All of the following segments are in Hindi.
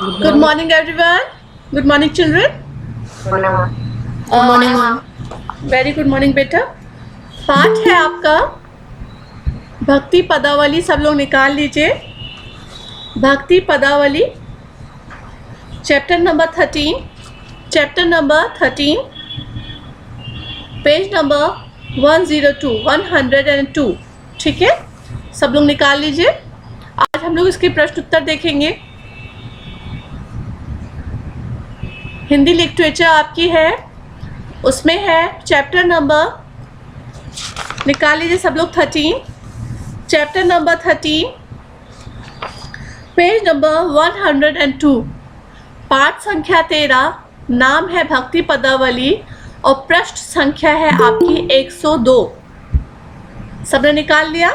Good Good morning. morning, everyone. Good morning, children. Good morning, ma'am. Very good morning, बेटा. पाठ है आपका भक्ति पदावली. सब लोग निकाल लीजिए. भक्ति पदावली चैप्टर नंबर 13, पेज नंबर 102. ठीक है, सब लोग निकाल लीजिए. आज हम लोग इसके प्रश्न उत्तर देखेंगे. हिंदी लिटरेचर आपकी है, उसमें है चैप्टर नंबर, निकाल लीजिए सब लोग, 13, चैप्टर नंबर 13, पेज नंबर 102, पाठ संख्या 13, नाम है भक्ति पदावली और पृष्ठ संख्या है आपकी 102. सबने निकाल लिया?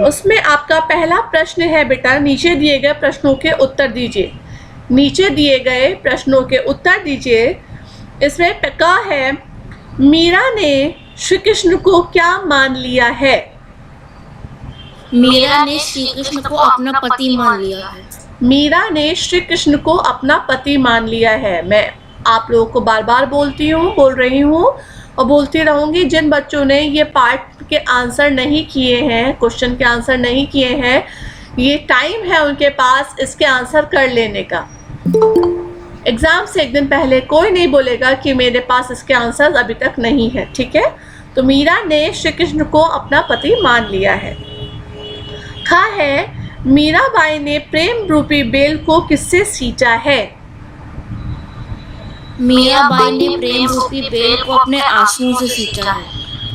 उसमें आपका पहला प्रश्न है बेटा, नीचे दिए गए प्रश्नों के उत्तर दीजिए. नीचे दिए गए प्रश्नों के उत्तर दीजिए. इसमें कहा है, मीरा ने श्री कृष्ण को क्या मान लिया है? मीरा ने श्री कृष्ण को अपना पति मान लिया है. मीरा ने श्री कृष्ण को अपना पति मान लिया है. मैं आप लोगों को बार बार बोल रही हूँ और बोलती रहूँगी. जिन बच्चों ने ये पार्ट के आंसर नहीं किए हैं, क्वेश्चन के आंसर नहीं किए हैं, ये टाइम है उनके पास इसके आंसर कर लेने का. एग्जाम से एक दिन पहले कोई नहीं बोलेगा कि मेरे पास इसके आंसर अभी तक नहीं है. ठीक है, तो मीरा ने श्री कृष्ण को अपना पति मान लिया है. खा है, मीराबाई ने प्रेम रूपी बेल को किससे सींचा है? मीराबाई ने प्रेम रूपी बेल को अपने आंसुओं से सींचा है.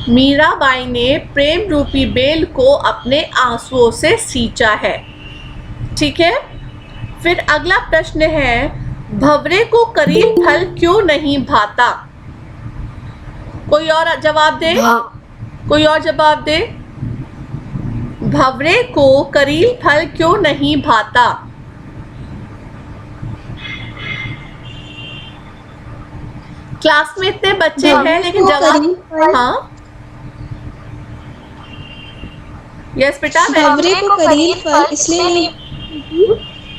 मीराबाई ने प्रेम रूपी बेल को अपने आंसुओं से सींचा है. ठीक है, फिर अगला प्रश्न है, भंवरे को करील फल क्यों नहीं भाता? कोई और जवाब दे. भंवरे को करील फल क्यों नहीं भाता? क्लास में इतने बच्चे हैं लेकिन जवाब. हाँ, यस बेटा. भंवरे को करील फल इसलिए नहीं,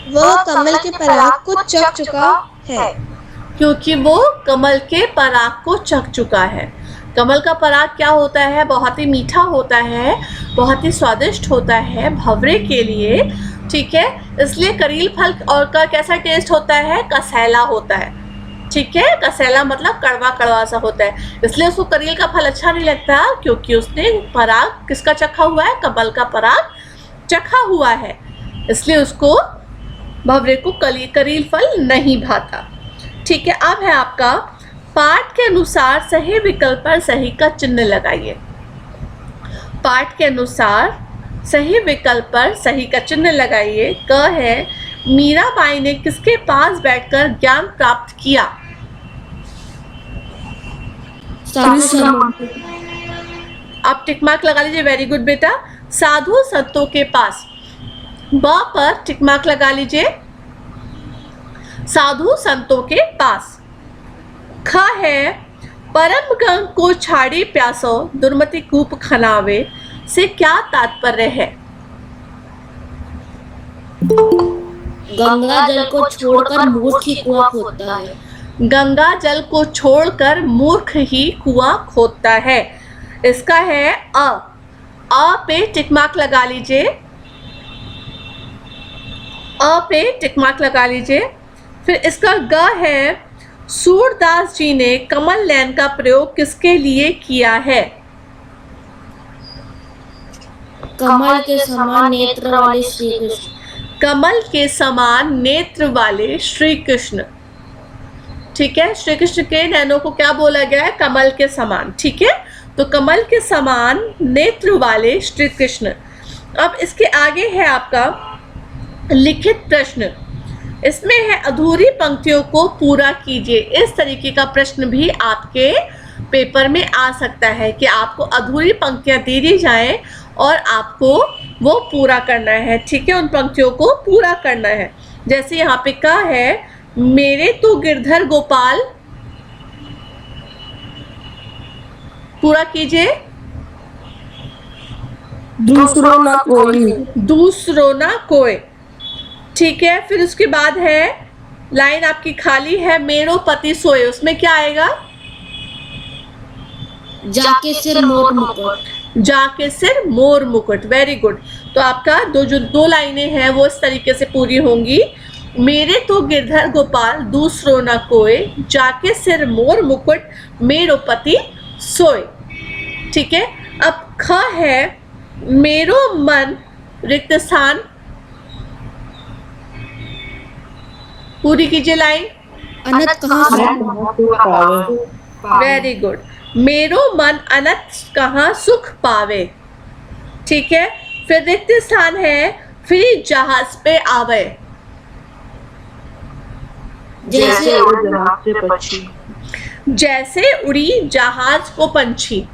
वह कमल के पराग को चख चुका है. क्योंकि वो कमल के पराग को चख चुका है. कमल का पराग क्या होता है? बहुत ही मीठा होता है, बहुत ही स्वादिष्ट होता है भंवरे के लिए. ठीक है, इसलिए करील फल और का कैसा टेस्ट होता है? कसैला होता है. ठीक है, कसैला मतलब कड़वा कड़वा सा होता है. इसलिए उसको करील का फल अच्छा नहीं लगता, क्योंकि उसने पराग किसका चखा हुआ है? कमल का पराग चखा हुआ है. इसलिए उसको भंवरे को करील फल नहीं भाता. ठीक है, अब है आपका पाठ के अनुसार सही विकल्प पर सही का चिन्ह लगाइए. पाठ के अनुसार सही विकल्प पर सही का चिन्ह लगाइए. क है, मीराबाई ने किसके पास बैठकर ज्ञान प्राप्त किया? आप टिक मार्क लगा लीजिए. वेरी गुड बेटा. साधु संतों के पास. ब पर टिक मार्क लगा लीजिए. साधु संतों के पास. ख है, परम गंग को छाड़ी प्यासो दुर्मति कूप खनावे से क्या तात्पर्य है? गंगा जल को छोड़कर मूर्ख ही कुआं खोदता है. गंगा जल को छोड़कर मूर्ख ही कुआं खोदता है. इसका है अ पे टिक मार्क लगा लीजिए. अ पे टिक मार्क लगा लीजिए. फिर इसका ग है, सूरदास जी ने कमल नयन का प्रयोग किसके लिए किया है? कमल के समान नेत्र वाले श्री कृष्ण. कमल के समान नेत्र वाले श्री कृष्ण. ठीक है, श्री कृष्ण के नैनों को क्या बोला गया है? कमल के समान. ठीक है, तो कमल के समान नेत्र वाले श्री कृष्ण. अब इसके आगे है आपका लिखित प्रश्न. इसमें है, अधूरी पंक्तियों को पूरा कीजिए. इस तरीके का प्रश्न भी आपके पेपर में आ सकता है कि आपको अधूरी पंक्तियां दे दी जाएं और आपको वो पूरा करना है. ठीक है, उन पंक्तियों को पूरा करना है. जैसे यहाँ पे कहा है, मेरे तो गिरधर गोपाल, पूरा कीजिए. दूसरों ना कोई, दूसरों ना कोई. ठीक है, फिर उसके बाद है लाइन आपकी खाली है, मेरो पति सोए, उसमें क्या आएगा? जाके सिर मोर मुकुट। जाके सिर मोर मुकुट, वेरी गुड। तो आपका जो दो लाइनें हैं वो इस तरीके से पूरी होंगी, मेरे तो गिरधर गोपाल दूसरो न कोय, जाके सिर मोर मुकुट, मेरो पति सोए। ठीक है, अब ख है मेरो मन रिक्त स्थान, पूरी कीजिए लाइन। अनंत कहाँ सुख वेरी गुड, मेरो मन अनंत कहाँ सुख पावे। ठीक है, फिर रिक्त स्थान है फिर जहाज पे आवे, जैसे जैसे उड़ी जहाज को पंछी,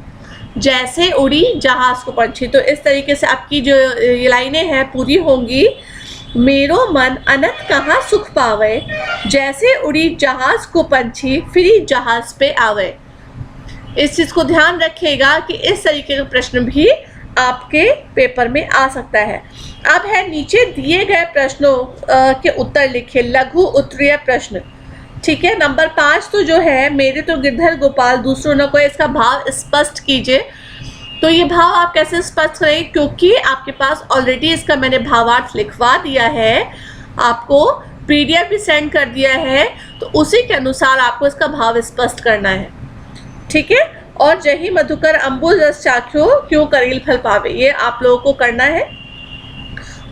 जैसे उड़ी जहाज को पंछी। तो इस तरीके से आपकी जो ये लाइनें हैं पूरी होंगी, मेरो मन अनंत कहाँ सुख पावे, जैसे उड़ी जहाज को पंछी फिर जहाज पे आवे। इस चीज़ को ध्यान रखिएगा कि इस तरीके का प्रश्न भी आपके पेपर में आ सकता है। अब है नीचे दिए गए प्रश्नों के उत्तर लिखे, लघु उत्तरीय प्रश्न। ठीक है, नंबर 5 तो जो है मेरे तो गिरधर गोपाल दूसरों न कोई, इसका भाव स्पष्ट कीजिए। तो ये भाव आप कैसे स्पष्ट करेंगे, क्योंकि आपके पास ऑलरेडी इसका मैंने भावार्थ लिखवा दिया है, आपको पीडीएफ भी सेंड कर दिया है, तो उसी के अनुसार आपको इसका भाव स्पष्ट करना है। ठीक है, और जही मधुकर अम्बुज रस चाख्यो क्यों करील फल पावे, ये आप लोगों को करना है।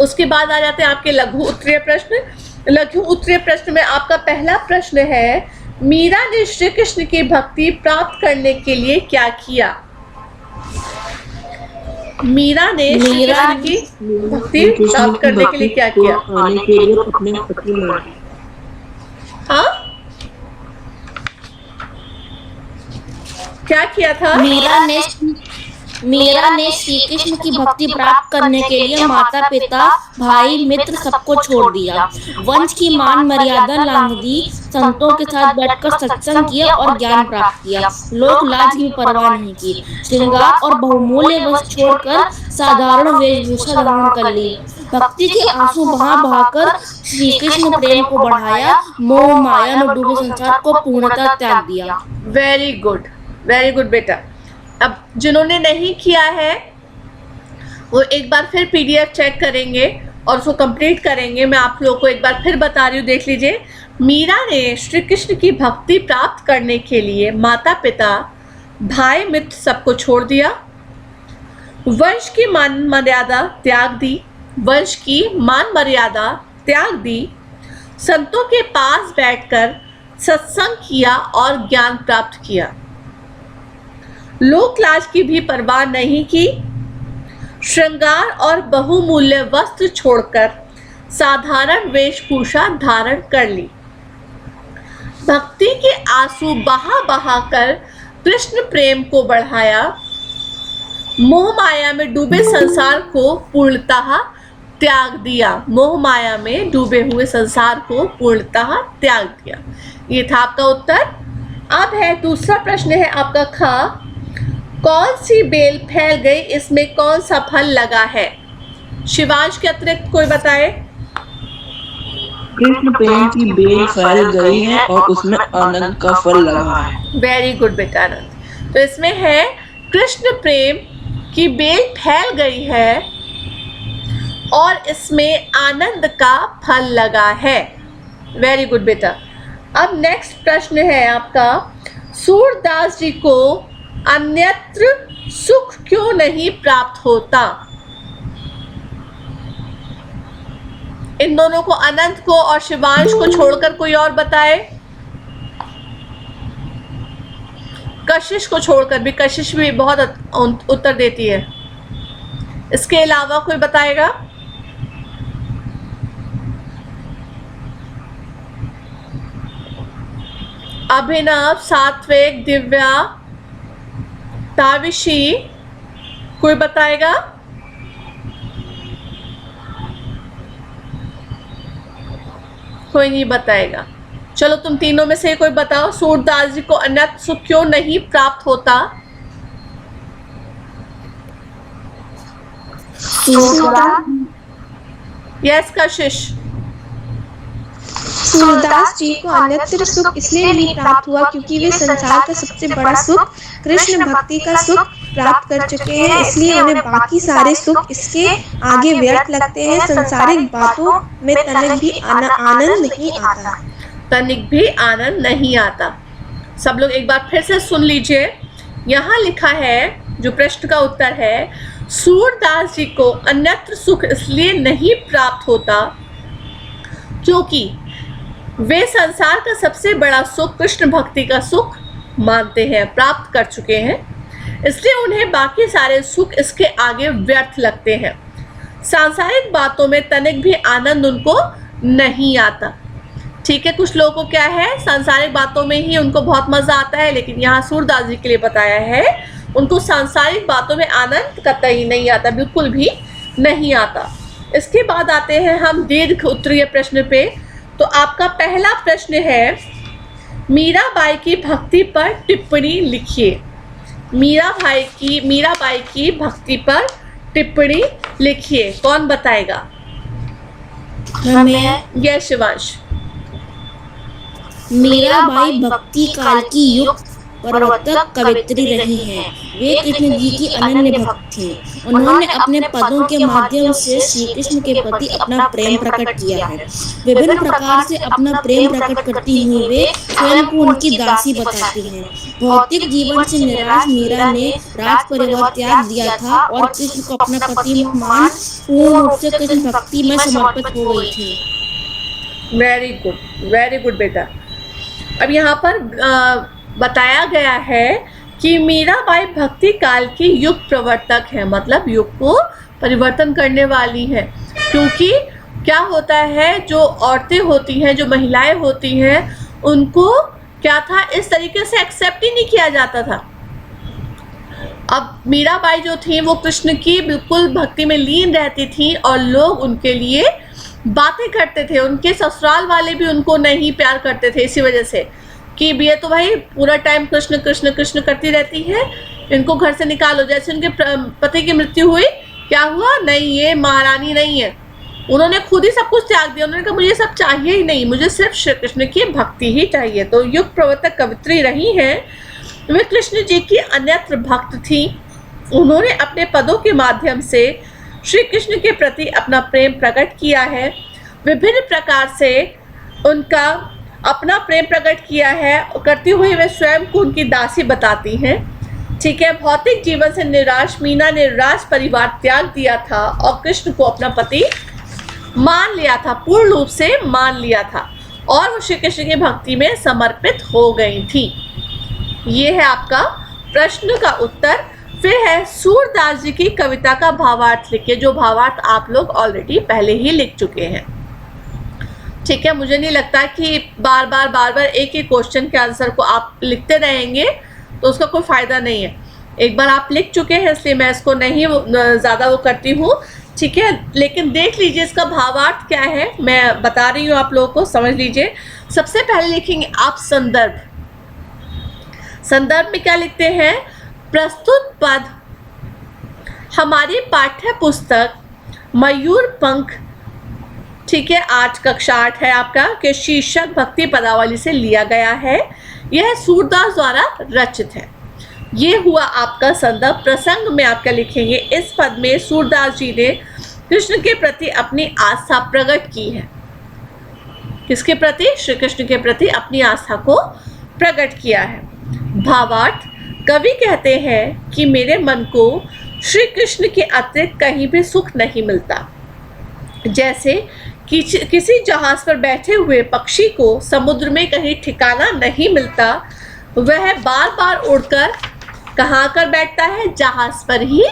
उसके बाद आ जाते हैं आपके लघु उत्तरीय प्रश्न। लघु उत्तरीय प्रश्न में आपका पहला प्रश्न है, मीरा ने श्री कृष्ण की भक्ति प्राप्त करने के लिए क्या किया? मीरा ने श्री कृष्ण की भक्ति प्राप्त करने के लिए क्या किया? हाँ, क्या किया था? मीरा ने श्री कृष्ण की भक्ति प्राप्त करने के लिए माता पिता भाई मित्र सबको छोड़ दिया, वंश की मान मर्यादा लांघ दी, संतों के साथ बैठकर सत्संग किया और ज्ञान प्राप्त किया, लोक लाज की परवाह नहीं की, श्रृंगार और बहुमूल्य वस्तु छोड़कर साधारण वेशभूषा धारण कर ली, भक्ति के आंसू बहा बहाकर श्री कृष्ण प्रेम को बढ़ाया, मोह माया में डूबे संसार को पूर्णतः त्याग दिया। वेरी गुड बेटा। अब जिन्होंने नहीं किया है वो एक बार फिर पीडीएफ चेक करेंगे और उसको कंप्लीट करेंगे। मैं आप लोगों को एक बार फिर बता रही हूँ, देख लीजिए। मीरा ने श्री कृष्ण की भक्ति प्राप्त करने के लिए माता पिता भाई मित्र सबको छोड़ दिया, वंश की मान मर्यादा त्याग दी, वंश की मान मर्यादा त्याग दी, संतों के पास बैठकर सत्संग किया और ज्ञान प्राप्त किया, लोक लाज की भी परवाह नहीं की, श्रृंगार और बहुमूल्य वस्त्र छोड़कर साधारण वेशभूषा धारण कर ली, भक्ति के आंसू बहा बहा कर कृष्ण प्रेम को बढ़ाया, मोह माया में डूबे संसार को पूर्णतः त्याग दिया, मोह माया में डूबे हुए संसार को पूर्णतः त्याग दिया। ये था आपका उत्तर। अब है दूसरा प्रश्न है आपका ख, कौन सी बेल फैल गई, इसमें कौन सा फल लगा है? शिवांश के अतिरिक्त कोई बताए। कृष्ण प्रेम की बेल फैल गई है और उसमें आनंद का फल लगा है। वेरी गुड बेटा आनंद। तो इसमें है कृष्ण प्रेम की बेल फैल गई है और इसमें आनंद का फल लगा है। वेरी गुड बेटा। अब नेक्स्ट प्रश्न है आपका, सूरदास जी को अन्यत्र सुख क्यों नहीं प्राप्त होता? इन दोनों को, अनंत को और शिवांश को छोड़कर कोई और बताए। कशिश को छोड़कर भी, कशिश भी बहुत उत्तर देती है। इसके अलावा कोई बताएगा? अभिनव, सात्विक, दिव्या, ताविशी, कोई बताएगा? कोई नहीं बताएगा। चलो तुम तीनों में से कोई बताओ, सूरदास जी को अन्यत्र सुख क्यों नहीं प्राप्त होता? यस कशिश। सूरदास जी को अन्यत्र सुख इसलिए नहीं प्राप्त हुआ क्योंकि वे संसार का सबसे बड़ा सुख कृष्ण भक्ति का सुख प्राप्त कर चुके हैं, इसलिए उन्हें बाकी सारे सुख इसके आगे व्यर्थ लगते हैं। संसारिक बातों में तनिक भी आनंद नहीं आता। तनिक भी आनंद नहीं आता। सब लोग एक बार फिर से सुन लीजिए। यहाँ लिखा है, जो प्रश्न का उत्तर है, सूरदास जी को अन्यत्र सुख इसलिए नहीं प्राप्त होता क्योंकि वे संसार का सबसे बड़ा सुख कृष्ण भक्ति का सुख मानते हैं, प्राप्त कर चुके हैं, इसलिए उन्हें बाकी सारे सुख इसके आगे व्यर्थ लगते हैं। सांसारिक बातों में तनिक भी आनंद उनको नहीं आता। ठीक है, कुछ लोगों को क्या है, सांसारिक बातों में ही उनको बहुत मजा आता है, लेकिन यहाँ सूरदास जी के लिए बताया है उनको सांसारिक बातों में आनंद कतई नहीं आता, बिल्कुल भी नहीं आता। इसके बाद आते हैं हम दीर्घ उत्तरीय प्रश्न पे। तो आपका पहला प्रश्न है, मीराबाई की भक्ति पर टिप्पणी लिखिए। मीराबाई की भक्ति पर टिप्पणी लिखिए। कौन बताएगा? यह शिवांश। मीराबाई भक्ति काल की युग प्रवर्तक कवित्री रही हैं। वे कृष्ण जी की अनन्य भक्त थीं। उन्होंने अपने पदों के माध्यम से श्री कृष्ण के प्रति अपना प्रेम प्रकट किया है। विभिन्न प्रकार से अपना प्रेम प्रकट करती हुई वे स्वयं को उनकी दासी बताती हैं। भौतिक जीवन से निराश मीरा ने राज परिवार त्याग दिया था और कृष्ण को अपना पति मान पूर्ण रूप से कृष्ण भक्ति में समर्पित हो गई थी। वेरी गुड बेटा। अब यहाँ पर बताया गया है कि मीराबाई भक्ति काल की युग प्रवर्तक है, मतलब युग को परिवर्तन करने वाली है। क्योंकि क्या होता है, जो औरतें होती हैं, जो महिलाएं होती हैं, उनको क्या था, इस तरीके से एक्सेप्ट ही नहीं किया जाता था। अब मीराबाई जो थी वो कृष्ण की बिल्कुल भक्ति में लीन रहती थी और लोग उनके लिए बातें करते थे। उनके ससुराल वाले भी उनको नहीं प्यार करते थे, इसी वजह से कि ये तो भाई पूरा टाइम कृष्ण कृष्ण कृष्ण करती रहती है, इनको घर से निकालो। जैसे उनके पति की मृत्यु हुई, क्या हुआ, नहीं ये महारानी नहीं है, उन्होंने खुद ही सब कुछ त्याग दिया। उन्होंने कहा मुझे सब चाहिए ही नहीं, मुझे सिर्फ श्री कृष्ण की भक्ति ही चाहिए। तो युग प्रवर्तक कवित्री रही हैं। वे कृष्ण जी की अन्यत्र भक्त थी। उन्होंने अपने पदों के माध्यम से श्री कृष्ण के प्रति अपना प्रेम प्रकट किया है। विभिन्न प्रकार से उनका अपना प्रेम प्रकट किया है, करती हुई वे स्वयं को उनकी दासी बताती हैं। ठीक है, भौतिक जीवन से निराश मीना ने राज परिवार त्याग दिया था और कृष्ण को अपना पति मान लिया था, पूर्ण रूप से मान लिया था, और वो श्री कृष्ण की भक्ति में समर्पित हो गई थी। ये है आपका प्रश्न का उत्तर। फिर है, सूरदास जी की कविता का भावार्थ लिखिए, जो भावार्थ आप लोग ऑलरेडी पहले ही लिख चुके हैं। ठीक है, मुझे नहीं लगता कि बार बार एक ही क्वेश्चन के आंसर को आप लिखते रहेंगे तो उसका कोई फ़ायदा नहीं है। एक बार आप लिख चुके हैं, इसलिए मैं इसको नहीं ज़्यादा वो करती हूँ। ठीक है, लेकिन देख लीजिए इसका भावार्थ क्या है, मैं बता रही हूँ आप लोगों को, समझ लीजिए। सबसे पहले लिखेंगे आप संदर्भ। संदर्भ में क्या लिखते हैं, प्रस्तुत पद हमारी पाठ्य पुस्तक मयूर पंख, ठीक है, 8 कक्षा 8 है आपका, के शीर्षक भक्ति पदावली से लिया गया है। यह सूरदास द्वारा रचित है। ये हुआ आपका संदर्भ। प्रसंग में आप क्या लिखेंगे, इस पद में सूरदास जी ने कृष्ण के प्रति अपनी आस्था प्रकट की है। किसके प्रति? श्री कृष्ण के प्रति अपनी आस्था को प्रकट किया है। भावार्थ, कवि कहते हैं कि मेरे मन को श्री कृष्ण के अतिरिक्त कहीं भी सुख नहीं मिलता। जैसे किसी जहाज पर बैठे हुए पक्षी को समुद्र में कहीं ठिकाना नहीं मिलता, वह बार बार उड़कर कहाँ कर बैठता है, जहाज पर ही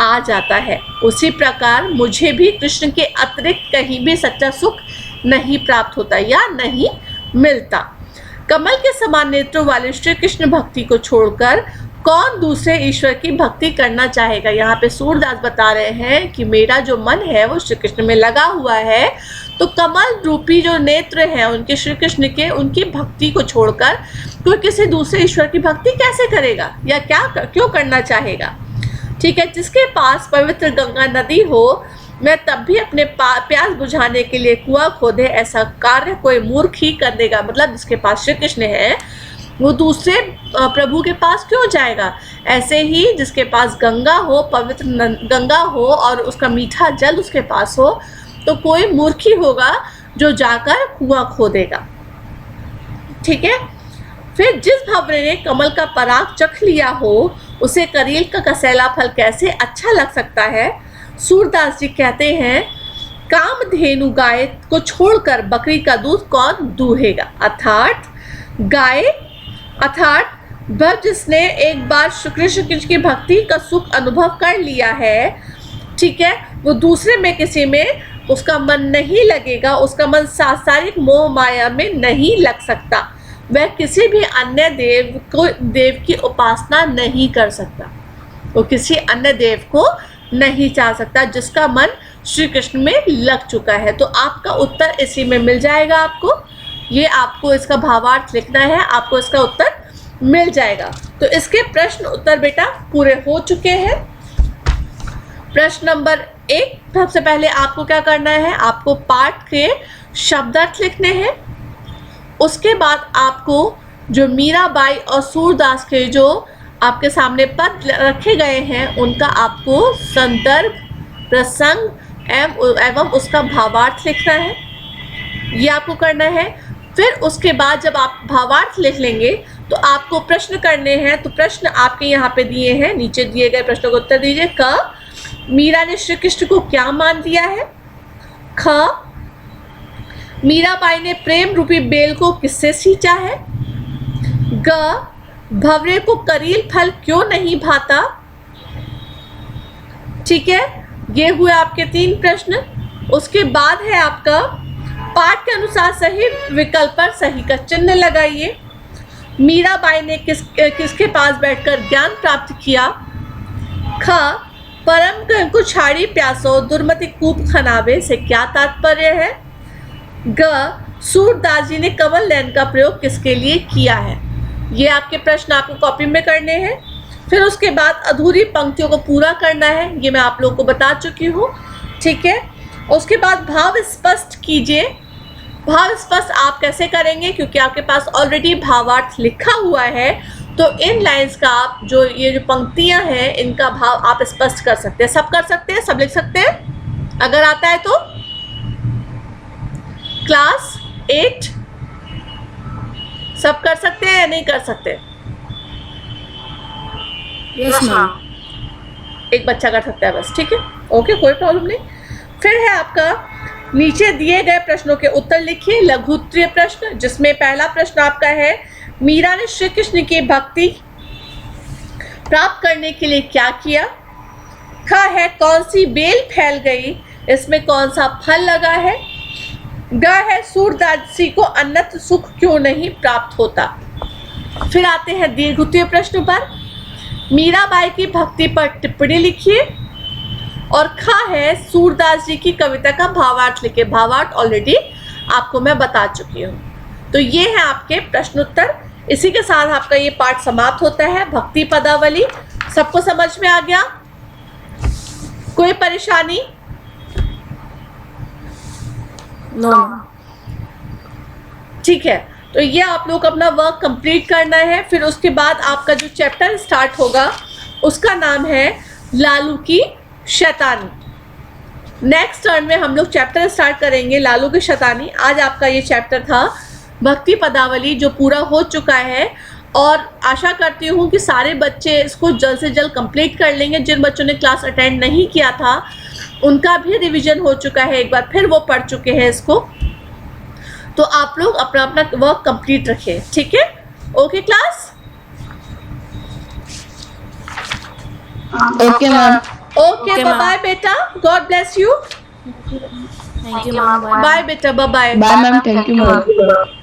आ जाता है। उसी प्रकार मुझे भी कृष्ण के अतिरिक्त कहीं भी सच्चा सुख नहीं प्राप्त होता या नहीं मिलता। कमल के समान नेत्रों वाले श्री कृष्ण भक्ति को छोड़कर कौन दूसरे ईश्वर की भक्ति करना चाहेगा। यहाँ पे सूरदास बता रहे हैं कि मेरा जो मन है वो श्री कृष्ण में लगा हुआ है, तो कमल रूपी जो नेत्र हैं उनके श्री कृष्ण के, उनकी भक्ति को छोड़कर कोई किसी दूसरे ईश्वर की भक्ति कैसे करेगा या क्यों करना चाहेगा। ठीक है, जिसके पास पवित्र गंगा नदी हो मैं तब भी अपने प्यास बुझाने के लिए कुआं खोदे, ऐसा कार्य कोई मूर्ख ही कर देगा। मतलब जिसके पास श्री कृष्ण है वो दूसरे प्रभु के पास क्यों जाएगा। ऐसे ही जिसके पास गंगा हो, पवित्र गंगा हो और उसका मीठा जल उसके पास हो, तो कोई मूर्ख ही होगा जो जाकर कुआं खोदेगा। ठीक है। फिर जिस भंवरे ने कमल का पराग चख लिया हो, उसे करील का कसैला फल कैसे अच्छा लग सकता है। सूरदास जी कहते हैं, कामधेनु गाय को छोड़कर बकरी का दूध कौन दूहेगा। अर्थात वह जिसने एक बार कृष्ण की भक्ति का सुख अनुभव कर लिया है, ठीक है, वो दूसरे में किसी में उसका मन नहीं लगेगा, उसका मन सांसारिक मोह माया में नहीं लग सकता। वह किसी भी अन्य देव की उपासना नहीं कर सकता, वो किसी अन्य देव को नहीं चाह सकता जिसका मन श्री कृष्ण में लग चुका है। तो आपका उत्तर इसी में मिल जाएगा। आपको ये आपको इसका भावार्थ लिखना है, आपको इसका उत्तर मिल जाएगा। तो इसके प्रश्न उत्तर बेटा पूरे हो चुके हैं। प्रश्न नंबर 1, सबसे पहले आपको क्या करना है, आपको पाठ के शब्दार्थ लिखने हैं। उसके बाद आपको जो मीराबाई और सूरदास के जो आपके सामने पद रखे गए हैं उनका आपको संदर्भ, प्रसंग एवं उसका भावार्थ लिखना है, ये आपको करना है। फिर उसके बाद जब आप भावार्थ लिख लेंगे तो आपको प्रश्न करने हैं। तो प्रश्न आपके यहाँ पे दिए हैं, नीचे दिए गए प्रश्नों का उत्तर दीजिए। क, मीरा ने श्री कृष्ण को क्या मान लिया है। ख, मीराबाई ने प्रेम रूपी बेल को किससे सींचा है। ग, भंवरे को करील फल क्यों नहीं भाता। ठीक है, ये हुए आपके 3 प्रश्न। उसके बाद है आपका पाठ के अनुसार सही विकल्प पर सही का चिन्ह लगाइए। मीराबाई ने किसके पास बैठकर ज्ञान प्राप्त किया। ख, परम को छाड़ी प्यासो दुर्मति कूप खनावे से क्या तात्पर्य है। ग, सूरदास जी ने कमल नयन का प्रयोग किसके लिए किया है। ये आपके प्रश्न आपको कॉपी में करने हैं। फिर उसके बाद अधूरी पंक्तियों को पूरा करना है, ये मैं आप लोगों को बता चुकी हूँ। ठीक है, उसके बाद भाव स्पष्ट कीजिए। भाव स्पष्ट आप कैसे करेंगे, क्योंकि आपके पास ऑलरेडी भावार्थ लिखा हुआ है, तो इन लाइंस का आप ये जो पंक्तियां हैं इनका भाव आप स्पष्ट कर सकते हैं। सब कर सकते हैं, सब लिख सकते हैं अगर आता है तो। क्लास 8 सब कर सकते हैं या नहीं कर सकते। Yes ma'am. एक बच्चा कर सकता है बस, ठीक है, ओके, कोई प्रॉब्लम नहीं। फिर है आपका नीचे दिए गए प्रश्नों के उत्तर लिखिए। लघु उत्तरीय प्रश्न, जिसमें पहला प्रश्न आपका है, मीरा ने श्री कृष्ण की भक्ति प्राप्त करने के लिए क्या किया। ख है, कौन सी बेल फैल गई, इसमें कौन सा फल लगा है। ग है, सूरदासी को अन्नत सुख क्यों नहीं प्राप्त होता। फिर आते हैं दीर्घ उत्तरीय प्रश्न पर। मीराबाई की भक्ति पर टिप्पणी लिखिए। और ख है, सूरदास जी की कविता का भावार्थ लिखे। भावार्थ ऑलरेडी आपको मैं बता चुकी हूँ। तो ये है आपके प्रश्न उत्तर। इसी के साथ आपका ये पाठ समाप्त होता है। भक्ति पदावली सबको समझ में आ गया, कोई परेशानी। नो। ठीक है, तो ये आप लोग अपना वर्क कंप्लीट करना है। फिर उसके बाद आपका जो चैप्टर स्टार्ट होगा उसका नाम है लालू की शैतानी। नेक्स्ट टर्न में हम लोग चैप्टर स्टार्ट करेंगे लालू की शैतानी। आज आपका ये चैप्टर था भक्ति पदावली, जो पूरा हो चुका है, और आशा करती हूँ कि सारे बच्चे इसको जल्द से जल्द कंप्लीट कर लेंगे। जिन बच्चों ने क्लास अटेंड नहीं किया था उनका भी रिवीजन हो चुका है, एक बार फिर वो पढ़ चुके हैं इसको। तो आप लोग अपना अपना वर्क कंप्लीट रखें, ठीक है, okay class, okay ma'am. Okay, bye बेटा, God bless you, thank you ma'am. Bye बेटा, bye bye ma'am, thank you ma'am.